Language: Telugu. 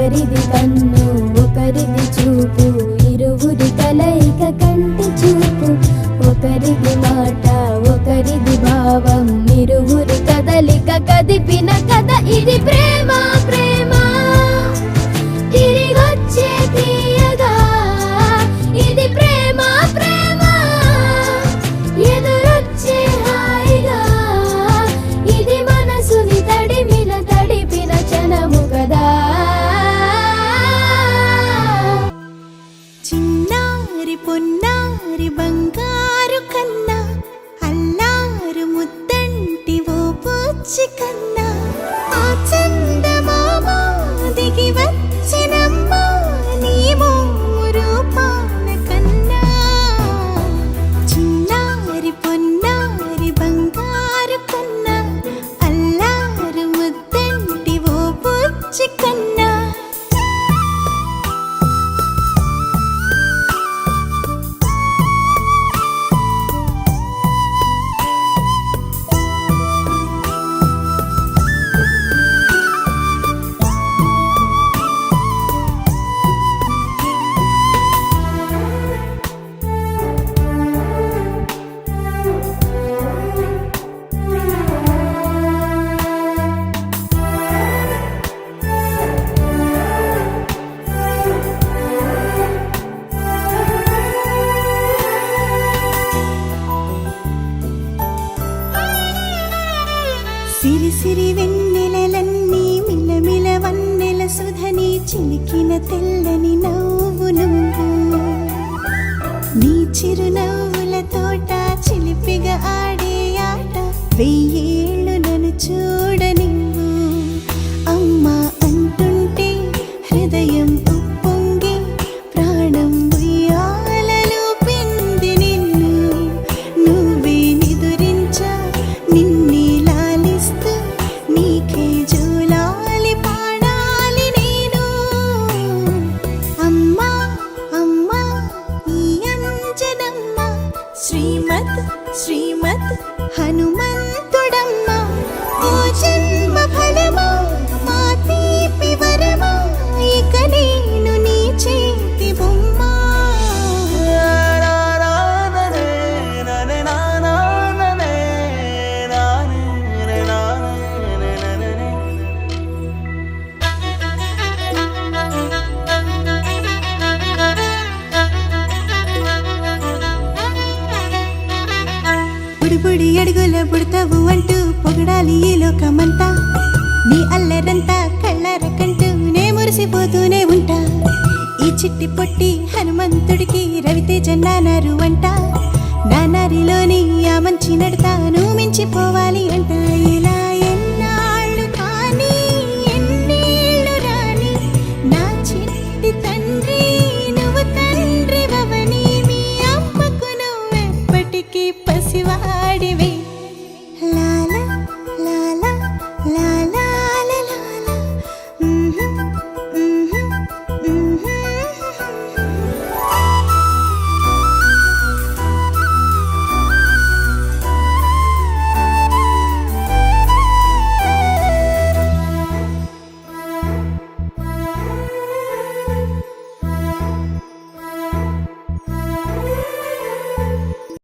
ఒకరిది కన్ను ఒకరిది చూపు, ఇరువురి కలయిక కంటి చూపు. ఒకరిది మాట ఒకరిది భావం, ఇరువురి కదలిక కదిపిన కథ ఇది ప్రేమ. ప్రేమ తిరిగొచ్చే తీయగా ఇది ప్రేమ. ప్రేమ ఎదురొచ్చే హాయిగా ఇది మనసుని తడిపిన క్షణము కదా. చిన్నారి పొన్నారి బంగారు కన్నా, అల్లారు ముద్దంటి ఓ పూచి కన్నా, ఆ చందమామ దిగి వచ్చినమ్మా నీ రూపాన కన్నా. చిన్నారి పొన్నారి బంగారు కన్నా, అల్లారు ముద్దంటి ఓ పూచి కన్నా. సిరి సిరి వెన్నెలలన్నీ మిలమిల వన్నెల సుధని చిలికిన తెల్లని నవ్వు నువ్వు. నీ చిరునవ్వుల తోట చిలిపిగా ఆడే ఆట, వెయ్యేళ్ళు నన్ను చూడ నువ్వు. అమ్మా అంటుంటే హృదయం ఉప్పొంగి ప్రాణం ఉయ్యాలలో పిండి నిన్ను. నువ్వే నిదురించా నిన్నే నీకే జోలాలి పాడాలి నేను. అమ్మా అమ్మా ఈ అంజనమ్మ, శ్రీమత్ శ్రీమత్ హనుమంతుడమ్మ. ఓ జన్మ ఫలమా మా తీపి వరమా, ఇక నేను నీ చేతి బొమ్మ. బుడి అడుగుల బుడతావు అంటూ పొగడాలి ఈ లోకమంతా. నీ అల్లరంతా కళ్ళారకంటూ నే మురిసిపోతూనే ఉంటా. ఈ చిట్టి పొట్టి హనుమంతుడికి రవితేజ నానారు అంట. నానారిలోని ఆ మంచి నడతా నువ్వు మించిపోవాలి అంట.